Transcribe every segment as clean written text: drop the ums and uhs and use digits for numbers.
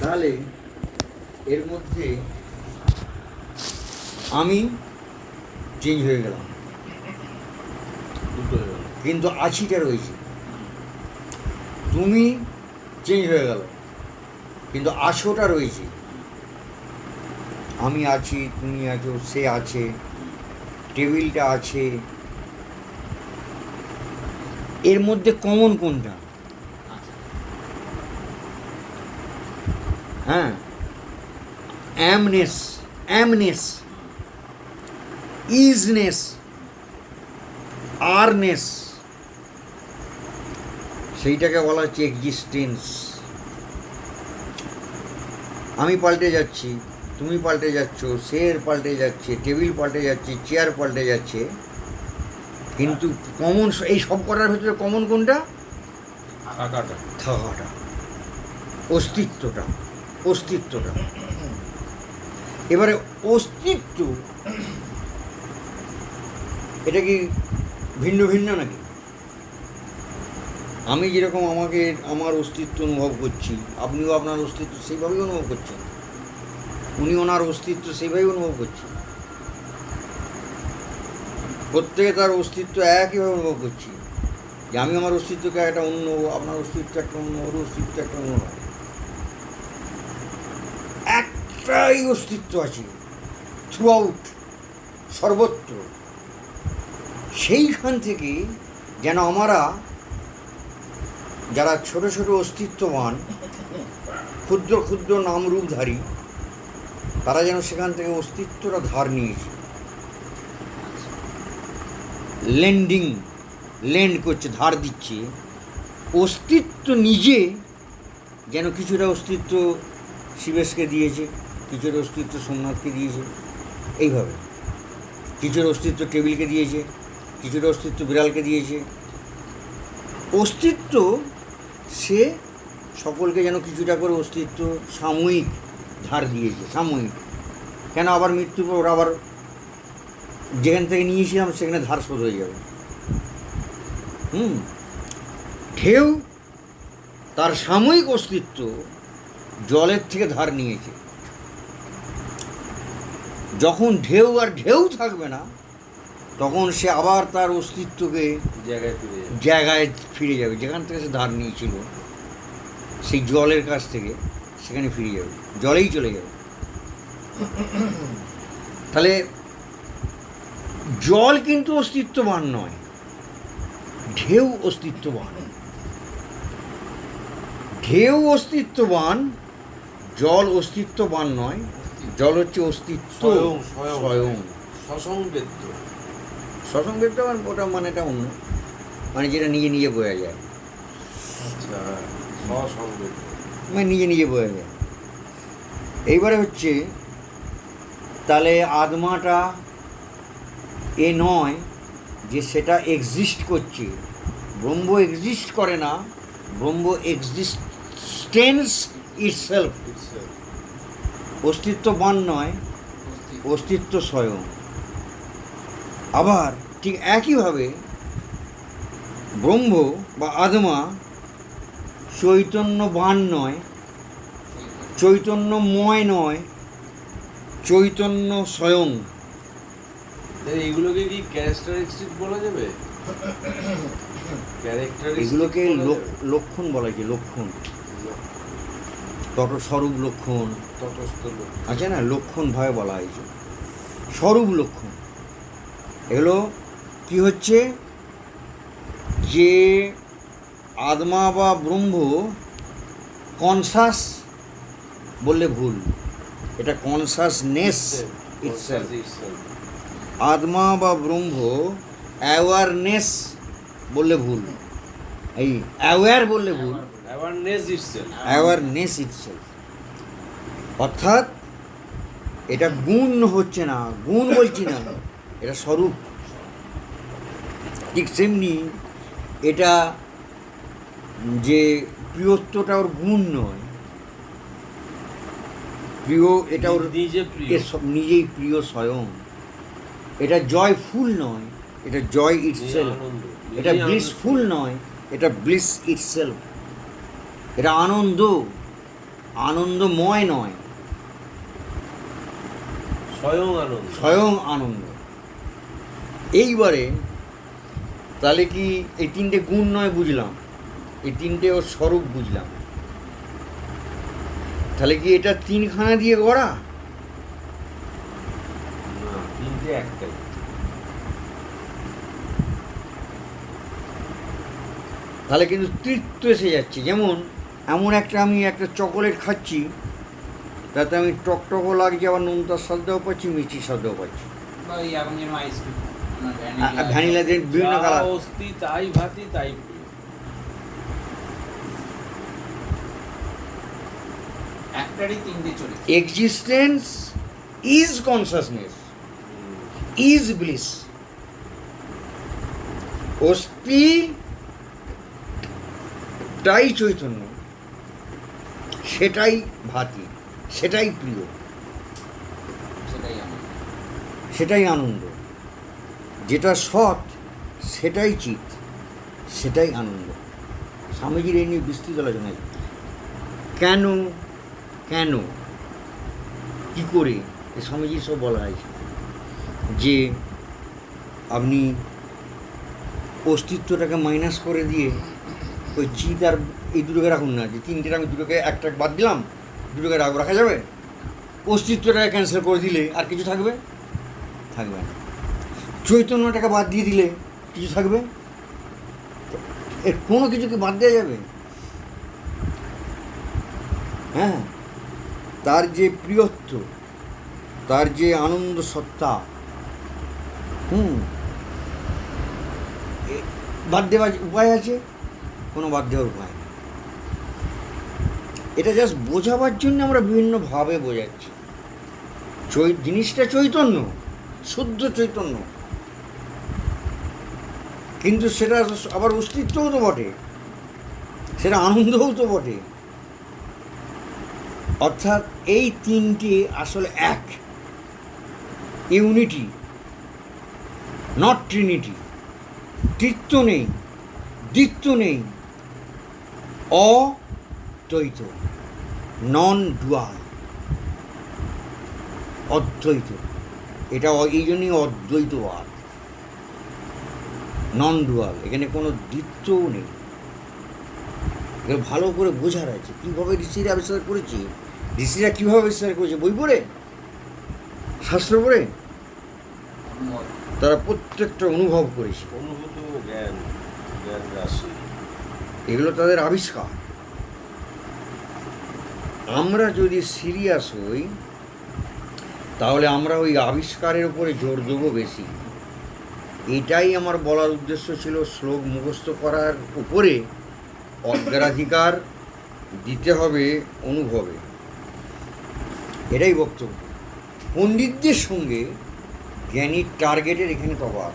তাহলে এর মধ্যে আমি চেঞ্জ হয়ে গেলাম, দুটো হয়ে গেল। কিন্তু আছিটা রয়েছে। তুমি চেঞ্জ হয়ে গেল, কিন্তু আছোটা রয়েছে। আমি আছি, তুমি আছো, সে আছে, টেবিলটা আছে। এর মধ্যে কমন কোনটা? হ্যাঁ, অ্যামনেস, অ্যামনেস, ইজনেস, আরনেস, সেইটাকে বলা হচ্ছে এক্সিস্টেন্স। আমি পাল্টে যাচ্ছি, তুমি পাল্টে যাচ্ছ, সে পাল্টে যাচ্ছে, টেবিল পাল্টে যাচ্ছে, চেয়ার পাল্টে যাচ্ছে, কিন্তু কমন এই সব করার ভিতরে কমন কোনটা? টাকাটা। থাকাটা, অস্তিত্বটা, অস্তিত্বটা। এবারে অস্তিত্ব এটা কি ভিন্ন ভিন্ন নাকি? আমি যেরকম আমার অস্তিত্ব অনুভব করছি, আপনিও আপনার অস্তিত্ব সেইভাবেই অনুভব করছেন, উনি ওনার অস্তিত্ব সেইভাবেই অনুভব করছেন। প্রত্যেকে তার অস্তিত্ব একইভাবে অনুভব করছি, যে আমি আমার অস্তিত্বকে একটা অন্য, আপনার অস্তিত্ব একটা অন্য, ওর অস্তিত্ব একটা অন্য নয়, একটাই অস্তিত্ব আছে থ্রু আউট, সর্বত্র। সেইখান থেকে যেন আমরা যারা ছোট ছোট অস্তিত্ববান, ক্ষুদ্র ক্ষুদ্র নামরূপধারী, তারা যেন সেখান থেকে অস্তিত্বটা ধার নিয়েছে, লেন্ড করছে, ধার দিচ্ছে। অস্তিত্ব নিজে যেন কিছুটা অস্তিত্ব শিবেশকে দিয়েছে, কিছুটা অস্তিত্ব সোমনাথকে দিয়েছে, এইভাবে কিছুটা অস্তিত্ব টেবিলকে দিয়েছে, কিছুটা অস্তিত্ব বিড়ালকে দিয়েছে। অস্তিত্ব সে সকলকে যেন কিছুটা করে অস্তিত্ব সাময়িক ধার দিয়েছে, সাময়িক। কেন আবার মৃত্যুর পর আবার যেখান থেকে নিয়েছিলাম সেখানে ধার শোধ হয়ে যাবে। ঢেউ তার সাময়িক অস্তিত্ব জলের থেকে ধার নিয়েছে। যখন ঢেউ আর ঢেউ থাকবে না, তখন সে আবার তার অস্তিত্বকে জায়গায় ফিরে যাবে, যেখান থেকে সে ধার নিয়েছিল, সেই জলের কাছ থেকে সেখানে ফিরে যাবে, জলেই চলে যাবে। তাহলে জল কিন্তু অস্তিত্ববান নয়, ঢেউ অস্তিত্ববান। ঢেউ অস্তিত্ববান, জল অস্তিত্ববান নয়। জল হচ্ছে অস্তিত্ব স্বয়ং, সসংবেদ্য। সসংবেদ্য ওটা মানেটা অন্য, মানে যেটা নিজে নিজে বোঝা যায়। আচ্ছা, সসংবেদ্য মানে নিজে নিজে বোঝা যায়। এইবারে হচ্ছে তাহলে আত্মাটা এ নয় যে সেটা এক্সিস্ট করছে, ব্রহ্ম এক্সিস্ট করে না, ব্রহ্ম এক্সিস্টেন্স ইটসেলফ, অস্তিত্ববান নয়, অস্তিত্ব স্বয়ং। আবার ঠিক একইভাবে ব্রহ্ম বা আত্মা চৈতন্যবান নয়, চৈতন্যময় নয়, চৈতন্য স্বয়ং। এইগুলোকে কি ক্যারেক্টারিস্টিক বলা যাবে? এগুলোকে লক্ষণ বলা যায়, লক্ষণ, স্বরূপ লক্ষণ, তটস্থ লোক আছে না, লক্ষণ ভাবে বলা হয়েছে, স্বরূপ লক্ষণ। এগুলো কি হচ্ছে যে আত্মা বা ব্রহ্ম কনসাস বললে ভুল, এটা কনসাসনেস ইটসেলফ। আত্মা বা ব্রহ্ম অ্যাওয়ারনেস বললে ভুল, এই অ্যাওয়্যার বললে ভুল, অ্যাওয়ারনেস ইটসেলফ। অর্থাৎ এটা গুণ হচ্ছে না, গুণ বলছি না, এটা স্বরূপ। ঠিক সেমনি এটা যে প্রিয়ত্বটা ওর গুণ নয়, প্রিয় এটা ওর নিজেই প্রিয় স্বয়ং। এটা জয়ফুল নয়, এটা জয় ইটসেলফ। এটা ব্লিসফুল নয়, এটা ব্লিস ইটসেলফ। এটা আনন্দ, আনন্দময় নয়, স্বয়ং আনন্দ। স্বয়ং আনন্দ। এইবারে তাহলে কি এই তিনটে গুণ নয় বুঝলাম, এই তিনটে ওর স্বরূপ বুঝলাম, তাহলে কি এটা তিনখানা দিয়ে গড়া? না, তিনটে একটাই। তাহলে কিন্তু তৃপ্ত এসে যাচ্ছে। যেমন এমন একটা আমি একটা চকোলেট খাচ্ছি, তাতে আমি টকটকও লাগছে, আবার নোনতার স্বাদও পাচ্ছি, মিষ্টির স্বাদও পাচ্ছি। বা ওই এখন যেমন আইসক্রিম ভ্যানিলা দিয়ে বিভিন্ন যা কালার। অস্তি তাই ভাতি তাই প্রিয়। একটারই তিনটে চরিত্র। Existence is consciousness, is bliss. অস্তিটাই চৈতন্য, সেটাই ভাতি, সেটাই প্রিয়, সেটাই আমার। সেটাই আনন্দ। যেটা সৎ সেটাই চিৎ, সেটাই আনন্দ। স্বামীজির এই নিয়ে বিস্তৃত আলোচনা। কেন কেন কী করে এ স্বামীজির সব বলা হয়েছে যে আপনি অস্তিত্বটাকে মাইনাস করে দিয়ে ওই চিৎ আর এই দুটোকে রাখুন না, যে তিনটের আমি দুটোকে একটা বাদ দিলাম, দুটোকে রাখা যাবে? অস্তিত্বটাকে ক্যান্সেল করে দিলে আর কিছু থাকবে? থাকবে না। চৈতন্যটাকে বাদ দিয়ে দিলে কিছু থাকবে? এর কোনো কিছুকে বাদ দেওয়া যাবে? হ্যাঁ, তার যে প্রিয়ত্ব, তার যে আনন্দ সত্তা, বাদ দেওয়ার উপায় আছে? কোনো বাদ দেওয়ার উপায় নেই। এটা জাস্ট বোঝাবার জন্য আমরা বিভিন্নভাবে বোঝাচ্ছি। জিনিসটা চৈতন্য, শুদ্ধ চৈতন্য, কিন্তু সেটা আবার অস্তিত্বও তো বটে, সেটা আনন্দও তো বটে। অর্থাৎ এই তিনটি আসলে এক, ইউনিটি, নট ট্রিনিটি। তৃত্ব নেই, দ্বিত্ব নেই, অদ্বৈত, নন ডুয়াল, অদ্বৈত। এটা এই জন্যই অদ্বৈতবাদ, নন ডুয়াল। এখানে কোনো দ্বিত্বও নেই। এগুলো ভালো করে বোঝার আছে কীভাবে ঋষিরা আবিষ্কার করেছে। ঋষিরা কীভাবে আবিষ্কার করেছে? বই পড়ে, শাস্ত্র পড়ে? তারা প্রত্যেকটা অনুভব করেছে। অনুভূত জ্ঞান, জ্ঞান রাশি, এগুলো তাদের আবিষ্কার। আমরা যদি সিরিয়াস হই তাহলে আমরা ওই আবিষ্কারের উপরে জোর দেবো বেশি। এটাই আমার বলার উদ্দেশ্য ছিল। শ্লোক মুখস্থ করার উপরে অগ্রাধিকার দিতে হবে অনুভবে, এটাই বক্তব্য। পণ্ডিতদের সঙ্গে জ্ঞানীর টার্গেটের এখানে তফাৎ।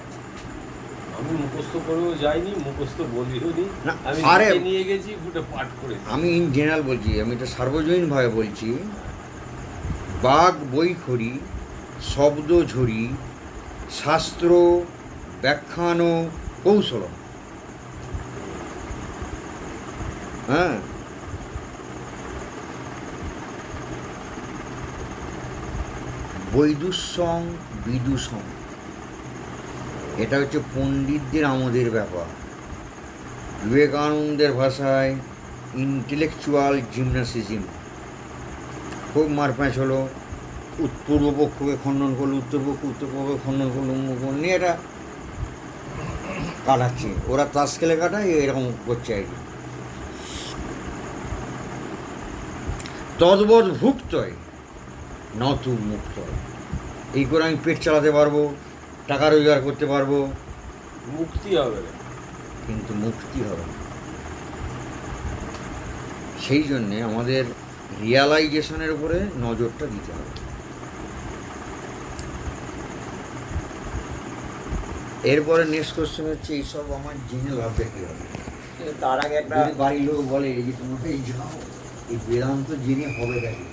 আমি মুখস্থ করেও যাইনি, মুখস্থ বলিও নি। না, আমি আরে লিখে নিয়ে গেছি, ফুটে পাঠ করে। আমি ইন জেনারেল বলছি, আমি এটা সার্বজনীনভাবে বলছি। বাঘ বৈখরি, শব্দ ঝরি, শাস্ত্র ব্যাখ্যানো কৌশল। হ্যাঁ, বৈদুষ্যং বিদুষং, এটা হচ্ছে পণ্ডিতদের আমাদের ব্যাপার। বিবেকানন্দের ভাষায় ইন্টেলেকচুয়াল জিমনাসিজম। খুব মারপ্যাঁচ হলো, পূর্বপক্ষকে খণ্ডন করলো, উত্তরপক্ষকে খণ্ডন করলো, নিয়ে এটা কাটাচ্ছে। ওরা তাস খেলে কাটায়, এরকম করছে আর কি। তদ্বৎ ভুক্তয় নতু মুক্তয়। এই করে আমি পেট চালাতে পারবো, টাকা রোজগার করতে পারবো, মুক্তি হবে না। কিন্তু মুক্তি হবে না। সেই জন্যে আমাদের রিয়ালাইজেশনের উপরে নজরটা দিতে হবে। এরপরে নেক্সট কোশ্চেন হচ্ছে, এইসব আমার জেনে লাভটা কী হবে? তার আগে একটা যদি বাড়ির লোক বলে এই যে তোমাকে এই যাও, এই বেদান্ত জেনে হবে নাকি?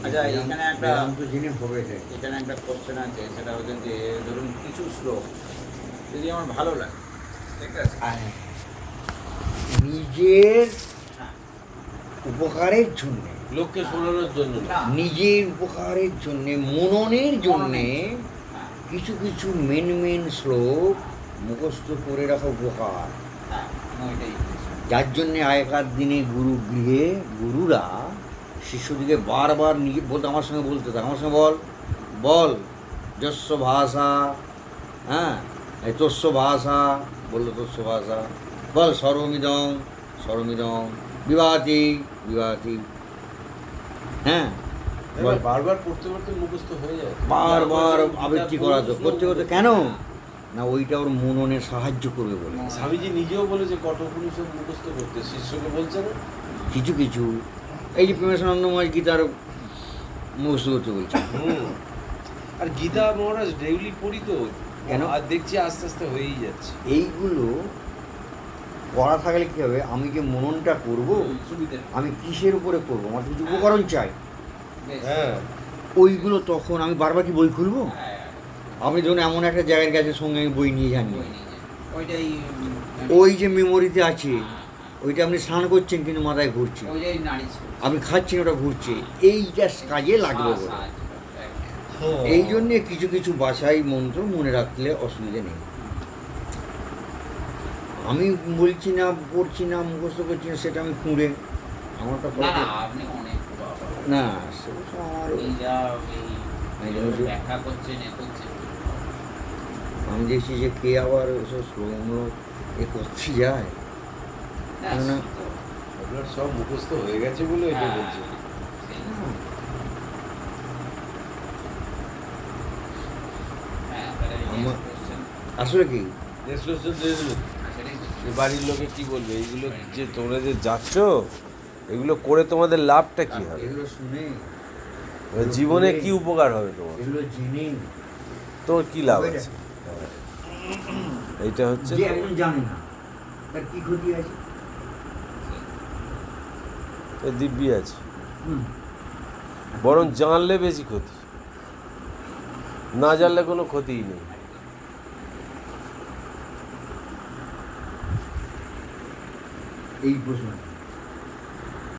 আচ্ছা, এখানে একটা বেদান্ত জেনে হবে নাকি? এখানে একটা কোশ্চেন আছে, সেটা হচ্ছে যে ধরুন কিছু শ্লোক যদি আমার ভালো লাগে, ঠিক আছে? আর নিজের হ্যাঁ। উপকারের জন্যে, লোককে শোনানোর জন্য না। না। নিজের উপকারের জন্যে, মননের জন্যে হ্যাঁ, কিছু কিছু মেন শ্লোক মুখস্থ করে রাখা উপকার। হ্যাঁ, আমি ওইটাই বলছি। যার জন্যে আগেকার দিনে গৃহে গুরুরা শিষ্যদিকে বারবার নিজে বলতে, আমার সঙ্গে বলতে থাকে, আমার সঙ্গে বল যস্য ভাষা, হ্যাঁ এই তস্য ভাষা, বললো তস্য ভাষা, বল সর্বমিদং বিভাতি, হ্যাঁ এবার বারবার পড়তে পড়তে মুখস্থ হয়ে যায়। বারবার গীতা আবৃত্তি পড়লে করা তো শ্লোক করতে করতে কেন না, ওইটা ওর মননে সাহায্য করবে বলে। স্বামীজি নিজেও বলেছে কঠোপনিষদ মুখস্থ করতে, শিষ্যকে বলছে না? কিছু কিছু এই যে প্রেমেশানন্দময় গীতার মুখস্থ করতে বলছে। আর গীতা মহারাজ ডেইলি পড়ি তো, কেন? আর দেখছি আস্তে আস্তে হয়েই যাচ্ছে। এইগুলো করা থাকলে কী হবে, আমি যে মননটা করব, সুবিধে। আমি কিসের উপরে করব, আমার কিছু উপকরণ চাই, বেশ। হ্যাঁ, ওইগুলো তখন আমি বারবার কি বই খুলবো? হ্যাঁ, আমি ধরুন এমন একটা জায়গায় গেছে, সঙ্গে আমি বই নিয়ে যাননি, ওই নিজে। ওইটাই ওই যে মেমোরিতে আছে, ওইটা আপনি স্নান করছেন কিন্তু মাথায় ঘুরছে, ওইটাই নাড়ি ছিল। আমি খাচ্ছি ওটা ঘুরছে, এইটা কাজে লাগবে বলে। হ্যাঁ। এই জন্যে কিছু কিছু বাসাই মন্ত্র মনে রাখলে অসুবিধা নেই। আমি বলছি না, পড়ছি না, মুখস্থ করছি না, সেটা আমি খুঁড়ে আমারটা না না, আপনি অনেক বাবা। না, সেটা আমার এই যা এই এই জন্য যে- ব্যাখ্যা করছেন, করছেন। আমি দেখছি যে কে আবার ওসব শ্লোকগুলো করতে যায়। না, না। সে তো- আপনার সব মুখস্থ হয়ে গেছে বলে এটা হ্যাঁ, বলছে। সেই- না, হ্যাঁ, তাহলে এই আমার- next question। আসলে কি Next question দিয়ে দিন। সেটাই বলছি। যে বাড়ির লোকে কি বলবে, এইগুলো যে তোমরা যে যাচ্ছ, এগুলো করে তোমাদের লাভটা কি হবে, এগুলো শুনে, জীবনে কি উপকার হবে তোমার, এগুলো জেনে, তোমার কি লাভ হবে আছে? এইটা হচ্ছে যে একজন জানে না তার কি ক্ষতি আছে? তো দিব্যি আছে, হুম। বরং জানলে বেশি ক্ষতি, না জানলে কোনো ক্ষতিই নেই। এই প্রশ্ন